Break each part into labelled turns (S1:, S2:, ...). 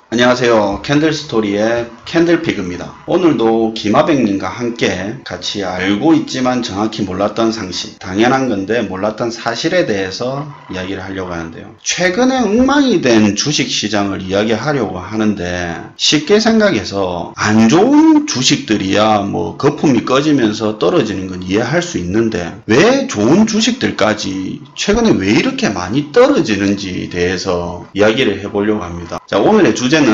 S1: 안녕하세요. 캔들스토리의 캔들피그입니다. 오늘도 김하백님과 함께 같이 알고 있지만 정확히 몰랐던 상식, 당연한 건데 몰랐던 사실에 대해서 이야기를 하려고 하는데요. 최근에 엉망이 된 주식시장을 이야기하려고 하는데 쉽게 생각해서 안 좋은 주식들이야 뭐 거품이 꺼지면서 떨어지는 건 이해할 수 있는데 왜 좋은 주식들까지 최근에 왜 이렇게 많이 떨어지는지에 대해서 이야기를 해보려고 합니다. 자, 오늘의 주제는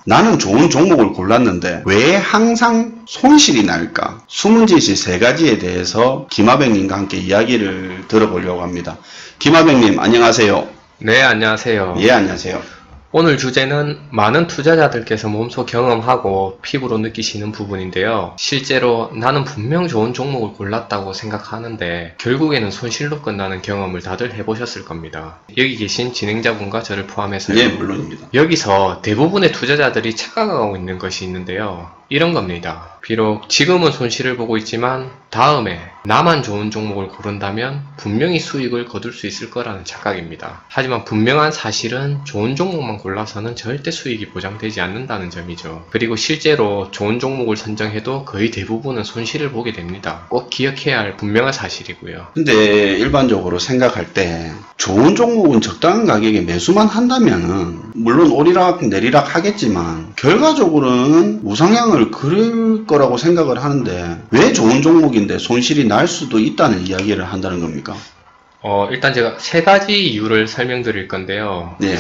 S1: 나는 좋은 종목을 골랐는데 왜 항상 손실이 날까? 숨은짓이 세 가지에 대해서 김하백님과 함께 이야기를 들어보려고 합니다. 김하백님 안녕하세요.
S2: 네, 안녕하세요.
S1: 예, 안녕하세요.
S2: 오늘 주제는 많은 투자자들께서 몸소 경험하고 피부로 느끼시는 부분인데요. 실제로 나는 분명 좋은 종목을 골랐다고 생각하는데 결국에는 손실로 끝나는 경험을 다들 해보셨을 겁니다. 여기 계신 진행자분과 저를 포함해서요.
S1: 예, 물론입니다.
S2: 여기서 대부분의 투자자들이 착각하고 있는 것이 있는데요. 이런 겁니다. 비록 지금은 손실을 보고 있지만 다음에 나만 좋은 종목을 고른다면 분명히 수익을 거둘 수 있을 거라는 착각입니다. 하지만 분명한 사실은 좋은 종목만 골라서는 절대 수익이 보장되지 않는다는 점이죠. 그리고 실제로 좋은 종목을 선정해도 거의 대부분은 손실을 보게 됩니다. 꼭 기억해야 할 분명한 사실이고요.
S1: 근데 일반적으로 생각할 때 좋은 종목은 적당한 가격에 매수만 한다면 물론 오리락 내리락 하겠지만 결과적으로는 우상향을 그릴 거라고 생각을 하는데 왜 좋은 종목인데 손실이 날 수도 있다는 이야기를 한다는 겁니까?
S2: 일단 제가 세 가지 이유를 설명드릴 건데요.
S1: 네.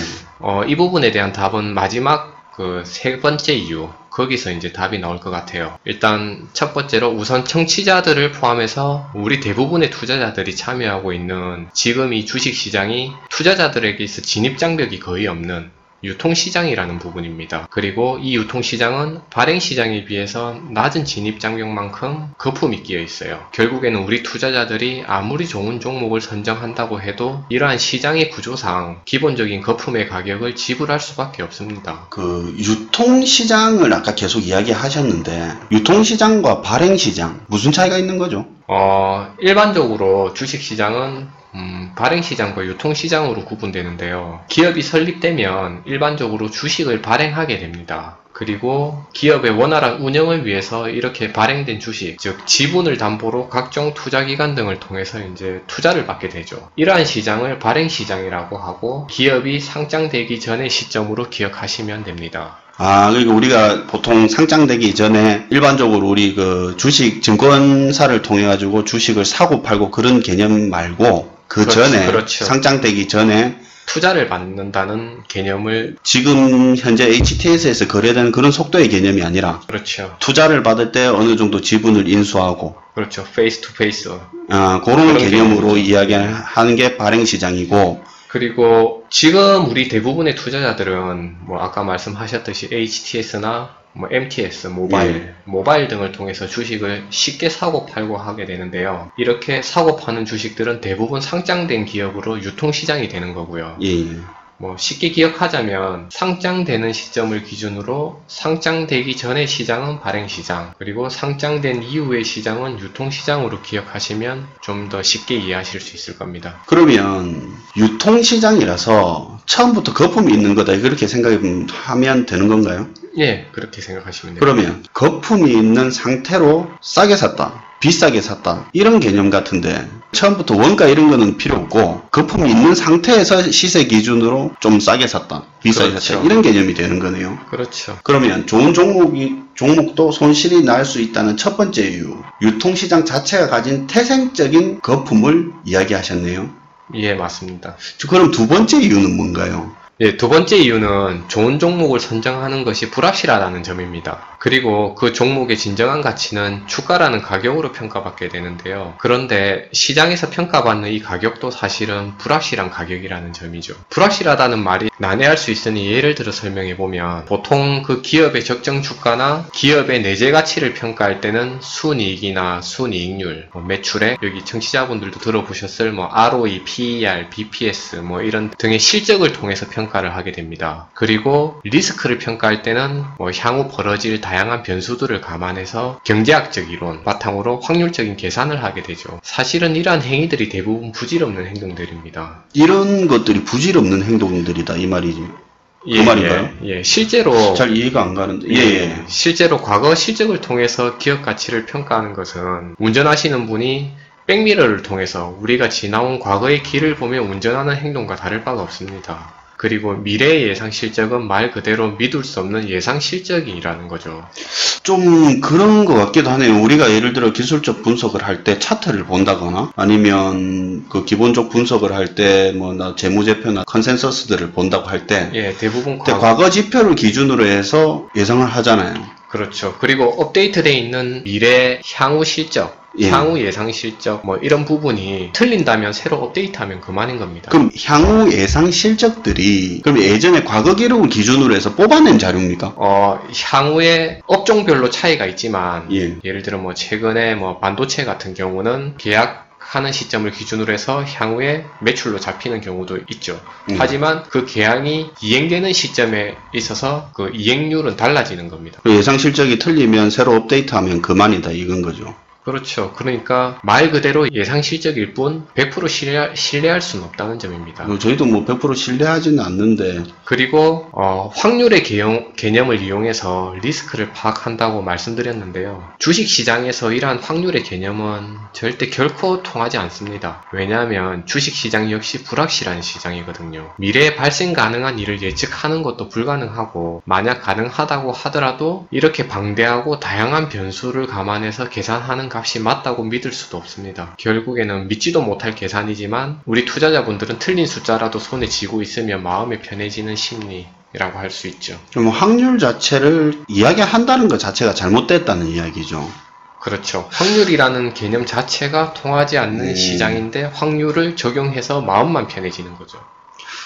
S2: 이 부분에 대한 답은 마지막 그 세 번째 이유, 거기서 이제 답이 나올 것 같아요. 일단 첫 번째로 우선 청취자들을 포함해서 우리 대부분의 투자자들이 참여하고 있는 지금 이 주식시장이 투자자들에게 있어 진입장벽이 거의 없는 유통시장이라는 부분입니다. 그리고 이 유통시장은 발행시장에 비해서 낮은 진입장벽만큼 거품이 끼어 있어요. 결국에는 우리 투자자들이 아무리 좋은 종목을 선정한다고 해도 이러한 시장의 구조상 기본적인 거품의 가격을 지불할 수밖에 없습니다.
S1: 그 유통시장을 아까 계속 이야기하셨는데 유통시장과 발행시장 무슨 차이가 있는 거죠?
S2: 일반적으로 주식시장은 발행시장과 유통시장으로 구분되는데요. 기업이 설립되면 일반적으로 주식을 발행하게 됩니다. 그리고 기업의 원활한 운영을 위해서 이렇게 발행된 주식, 즉 지분을 담보로 각종 투자기관 등을 통해서 이제 투자를 받게 되죠. 이러한 시장을 발행시장이라고 하고 기업이 상장되기 전의 시점으로 기억하시면 됩니다.
S1: 그러니까 우리가 보통 상장되기 전에 일반적으로 우리 그 주식 증권사를 통해 가지고 주식을 사고 팔고 그런 개념 말고 그렇죠. 상장되기 전에
S2: 투자를 받는다는 개념을
S1: 지금 현재 HTS에서 거래되는 그런 속도의 개념이 아니라
S2: 그렇죠.
S1: 투자를 받을 때 어느 정도 지분을 인수하고
S2: 그렇죠. 페이스 투 페이스
S1: 그런 개념으로 이야기하는 게 발행시장이고
S2: 그리고 지금 우리 대부분의 투자자들은 뭐 아까 말씀하셨듯이 HTS나 뭐 MTS, 모바일 등을 통해서 주식을 쉽게 사고 팔고 하게 되는데요. 이렇게 사고 파는 주식들은 대부분 상장된 기업으로 유통시장이 되는 거고요. 뭐 쉽게 기억하자면 상장되는 시점을 기준으로 상장되기 전의 시장은 발행시장, 그리고 상장된 이후의 시장은 유통시장으로 기억하시면 좀 더 쉽게 이해하실 수 있을 겁니다.
S1: 그러면 유통시장이라서 처음부터 거품이 있는 거다 그렇게 생각하면 되는 건가요?
S2: 예, 그렇게 생각하시면 됩니다.
S1: 그러면 거품이 있는 상태로 싸게 샀다, 비싸게 샀다 이런 개념 같은데 처음부터 원가 이런 거는 필요 없고 거품이 있는 상태에서 시세 기준으로 좀 싸게 샀다, 비싸게
S2: 그렇죠.
S1: 샀다 이런 개념이 되는 거네요.
S2: 그렇죠.
S1: 그러면 좋은 종목도 손실이 날 수 있다는 첫 번째 이유, 유통시장 자체가 가진 태생적인 거품을 이야기하셨네요.
S2: 예, 맞습니다.
S1: 그럼 두 번째 이유는 뭔가요?
S2: 예, 두 번째 이유는 좋은 종목을 선정하는 것이 불확실하다는 점입니다. 그리고 그 종목의 진정한 가치는 주가라는 가격으로 평가받게 되는데요. 그런데 시장에서 평가받는 이 가격도 사실은 불확실한 가격이라는 점이죠. 불확실하다는 말이 난해할 수 있으니 예를 들어 설명해보면, 보통 그 기업의 적정 주가나 기업의 내재 가치를 평가할 때는 순이익이나 순이익률, 매출액, 여기 청취자분들도 들어보셨을 ROE, PER, BPS 이런 등의 실적을 통해서 평가를 하게 됩니다. 그리고 리스크를 평가할 때는 향후 벌어질 다양한 변수들을 감안해서 경제학적 이론 바탕으로 확률적인 계산을 하게 되죠. 사실은 이러한 행위들이 대부분 부질없는 행동들입니다.
S1: 이런 것들이 부질없는 행동들이다 이 말이지. 그 말인가요?
S2: 예, 실제로
S1: 잘 이해가 안 가는데.
S2: 실제로 과거 실적을 통해서 기업 가치를 평가하는 것은 운전하시는 분이 백미러를 통해서 우리가 지나온 과거의 길을 보며 운전하는 행동과 다를 바가 없습니다. 그리고 미래의 예상 실적은 말 그대로 믿을 수 없는 예상 실적이라는 거죠.
S1: 좀 그런 것 같기도 하네요. 우리가 예를 들어 기술적 분석을 할 때 차트를 본다거나 아니면 그 기본적 분석을 할 때 나 재무제표나 컨센서스들을 본다고 할 때
S2: 대부분
S1: 과거 지표를 기준으로 해서 예상을 하잖아요.
S2: 그렇죠. 그리고 업데이트되어 있는 미래 향후 실적, 향후 예상 실적 이런 부분이 틀린다면 새로 업데이트하면 그만인 겁니다.
S1: 그럼 향후 예상 실적들이 그럼 예전에 과거 기록을 기준으로 해서 뽑아낸 자료입니까?
S2: 향후에 업종별로 차이가 있지만 예를 들어 최근에 반도체 같은 경우는 계약하는 시점을 기준으로 해서 향후에 매출로 잡히는 경우도 있죠. 하지만 그 계약이 이행되는 시점에 있어서 그 이행률은 달라지는 겁니다.
S1: 예상 실적이 틀리면 새로 업데이트하면 그만이다 이건 거죠.
S2: 그렇죠. 그러니까 말 그대로 예상 실적일 뿐 100% 신뢰할 수는 없다는 점입니다.
S1: 저희도 100% 신뢰하지는 않는데.
S2: 그리고 확률의 개념을 이용해서 리스크를 파악한다고 말씀드렸는데요. 주식시장에서 이러한 확률의 개념은 절대 결코 통하지 않습니다. 왜냐하면 주식시장 역시 불확실한 시장이거든요. 미래에 발생 가능한 일을 예측하는 것도 불가능하고, 만약 가능하다고 하더라도 이렇게 방대하고 다양한 변수를 감안해서 계산하는 값이 맞다고 믿을 수도 없습니다. 결국에는 믿지도 못할 계산이지만 우리 투자자분들은 틀린 숫자라도 손에 쥐고 있으면 마음이 편해지는 심리라고 할 수 있죠.
S1: 그럼 확률 자체를 이야기한다는 것 자체가 잘못됐다는 이야기죠.
S2: 그렇죠. 확률이라는 개념 자체가 통하지 않는 시장인데 확률을 적용해서 마음만 편해지는 거죠.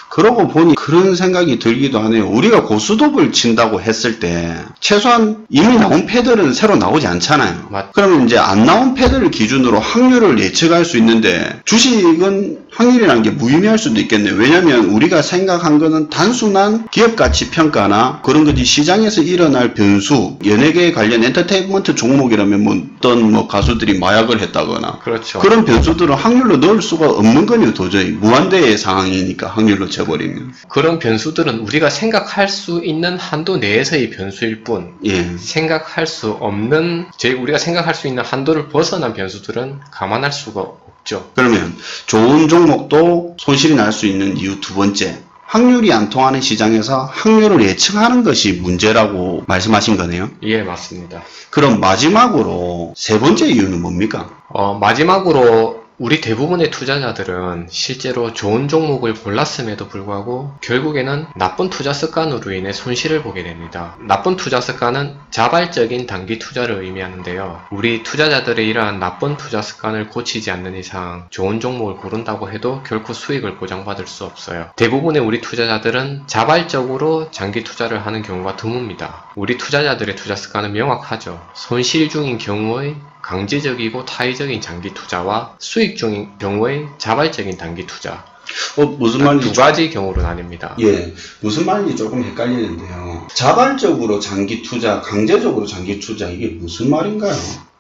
S1: 그러고 보니 그런 생각이 들기도 하네요. 우리가 고스톱을 친다고 했을 때 최소한 이미 나온 패들은 새로 나오지 않잖아요. 그러면 이제 안 나온 패들을 기준으로 확률을 예측할 수 있는데 주식은 확률이라는 게 무의미할 수도 있겠네요. 왜냐하면 우리가 생각한 거는 단순한 기업가치 평가나 그런 거지, 시장에서 일어날 변수, 연예계에 관련 엔터테인먼트 종목이라면 어떤 가수들이 마약을 했다거나
S2: 그렇죠.
S1: 그런 변수들은 확률로 넣을 수가 없는 거네요. 도저히 무한대의 상황이니까 확률로 버리면.
S2: 그런 변수들은 우리가 생각할 수 있는 한도 내에서의 변수일 뿐, 생각할 수 없는, 우리가 생각할 수 있는 한도를 벗어난 변수들은 감안할 수가 없죠.
S1: 그러면 좋은 종목도 손실이 날 수 있는 이유 두 번째, 확률이 안 통하는 시장에서 확률을 예측하는 것이 문제라고 말씀하신 거네요?
S2: 예, 맞습니다.
S1: 그럼 마지막으로 세 번째 이유는 뭡니까?
S2: 마지막으로 우리 대부분의 투자자들은 실제로 좋은 종목을 골랐음에도 불구하고 결국에는 나쁜 투자 습관으로 인해 손실을 보게 됩니다. 나쁜 투자 습관은 자발적인 단기 투자를 의미하는데요. 우리 투자자들의 이러한 나쁜 투자 습관을 고치지 않는 이상 좋은 종목을 고른다고 해도 결코 수익을 보장받을 수 없어요. 대부분의 우리 투자자들은 자발적으로 장기 투자를 하는 경우가 드뭅니다. 우리 투자자들의 투자 습관은 명확하죠. 손실 중인 경우의 강제적이고 타의적인 장기 투자와 수익 중인 경우의 자발적인 단기 투자.
S1: 무슨 말인지
S2: 두 가지 경우로 나뉩니다.
S1: 무슨 말인지 조금 헷갈리는데요. 자발적으로 장기 투자, 강제적으로 장기 투자, 이게 무슨 말인가요?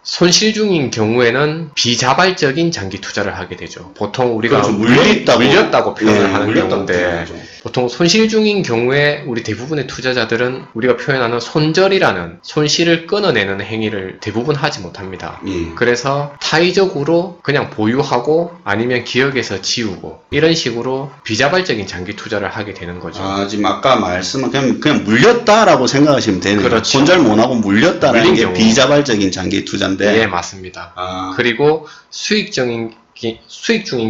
S2: 손실 중인 경우에는 비자발적인 장기 투자를 하게 되죠. 보통 우리가
S1: 그렇죠.
S2: 물렸다고 표현을 하는 경우인데,
S1: 표현하죠.
S2: 보통 손실 중인 경우에 우리 대부분의 투자자들은 우리가 표현하는 손절이라는 손실을 끊어내는 행위를 대부분 하지 못합니다. 그래서 타의적으로 그냥 보유하고 아니면 기업에서 지우고 이런 식으로 비자발적인 장기 투자를 하게 되는 거죠.
S1: 지금 아까 말씀은 그냥 물렸다라고 생각하시면 되네요.
S2: 그렇죠.
S1: 손절 못하고 물렸다라는 게
S2: 경우.
S1: 비자발적인 장기 투자인데.
S2: 예, 맞습니다. 그리고 수익 중인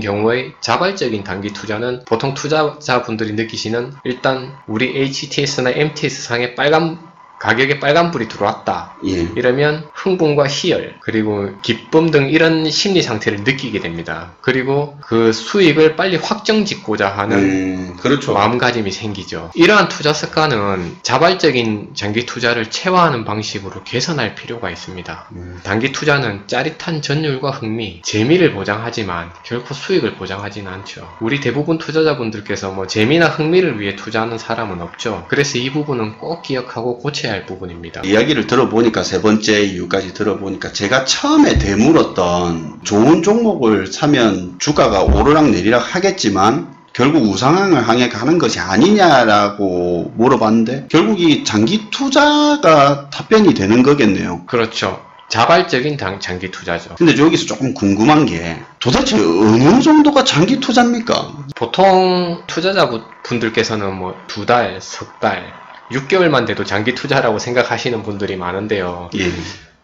S2: 경우에 자발적인 단기 투자는 보통 투자자분들이 느끼시는, 일단 우리 HTS나 MTS 상의 빨간 가격에 빨간불이 들어왔다.
S1: 예.
S2: 이러면 흥분과 희열, 그리고 기쁨 등 이런 심리 상태를 느끼게 됩니다. 그리고 그 수익을 빨리 확정짓고자 하는
S1: 그렇죠.
S2: 마음가짐이 생기죠. 이러한 투자 습관은 자발적인 장기 투자를 체화하는 방식으로 개선할 필요가 있습니다. 단기 투자는 짜릿한 전율과 흥미, 재미를 보장하지만 결코 수익을 보장하지는 않죠. 우리 대부분 투자자분들께서 뭐 재미나 흥미를 위해 투자하는 사람은 없죠. 그래서 이 부분은 꼭 기억하고 고쳐야 할 부분입니다.
S1: 이야기를 들어보니까 세 번째 이유까지 들어보니까 제가 처음에 되물었던 좋은 종목을 사면 주가가 오르락 내리락 하겠지만 결국 우상향을 향해 가는 것이 아니냐라고 물어봤는데 결국 이 장기 투자가 답변이 되는 거겠네요.
S2: 그렇죠. 자발적인 장기 투자죠.
S1: 근데 여기서 조금 궁금한 게 도대체 어느 정도가 장기 투자입니까?
S2: 보통 투자자분들께서는 뭐 2달, 석 달, 6개월만 돼도 장기 투자라고 생각하시는 분들이 많은데요.
S1: 예.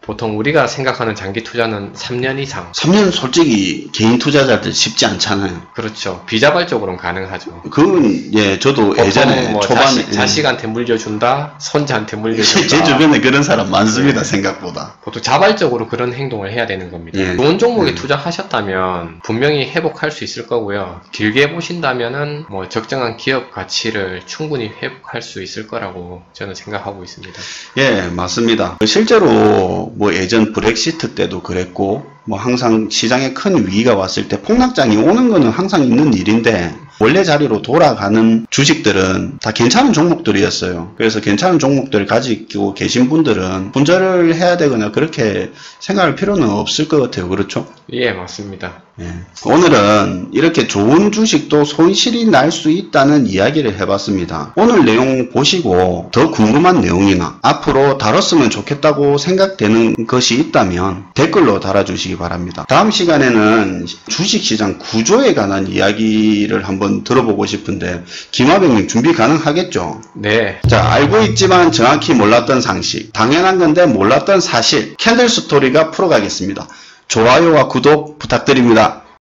S2: 보통 우리가 생각하는 장기 투자는 3년 이상.
S1: 3년 솔직히 개인 투자자들 쉽지 않잖아요.
S2: 그렇죠. 비자발적으로는 가능하죠.
S1: 그건 예 저도 예전에
S2: 뭐
S1: 초반에
S2: 자식한테 물려준다, 손자한테 물려준다.
S1: 제 주변에 그런 사람 많습니다. 생각보다.
S2: 보통 자발적으로 그런 행동을 해야 되는 겁니다.
S1: 예.
S2: 좋은 종목에 투자하셨다면 분명히 회복할 수 있을 거고요. 길게 보신다면은 뭐 적정한 기업 가치를 충분히 회복할 수 있을 거라고 저는 생각하고 있습니다.
S1: 예, 맞습니다. 실제로 뭐 예전 브렉시트 때도 그랬고 뭐 항상 시장에 큰 위기가 왔을 때 폭락장이 오는 거는 항상 있는 일인데 원래 자리로 돌아가는 주식들은 다 괜찮은 종목들이었어요. 그래서 괜찮은 종목들을 가지고 계신 분들은 분절을 해야 되거나 그렇게 생각할 필요는 없을 것 같아요. 그렇죠?
S2: 예, 맞습니다.
S1: 예. 오늘은 이렇게 좋은 주식도 손실이 날 수 있다는 이야기를 해봤습니다. 오늘 내용 보시고 더 궁금한 내용이나 앞으로 다뤘으면 좋겠다고 생각되는 것이 있다면 댓글로 달아주시기 바랍니다. 다음 시간에는 주식시장 구조에 관한 이야기를 한번 들어보고 싶은데 김하백님 준비 가능하겠죠?
S2: 네.
S1: 자, 알고 있지만 정확히 몰랐던 상식, 당연한 건데 몰랐던 사실, 캔들 스토리가 풀어가겠습니다. 좋아요와 구독 부탁드립니다.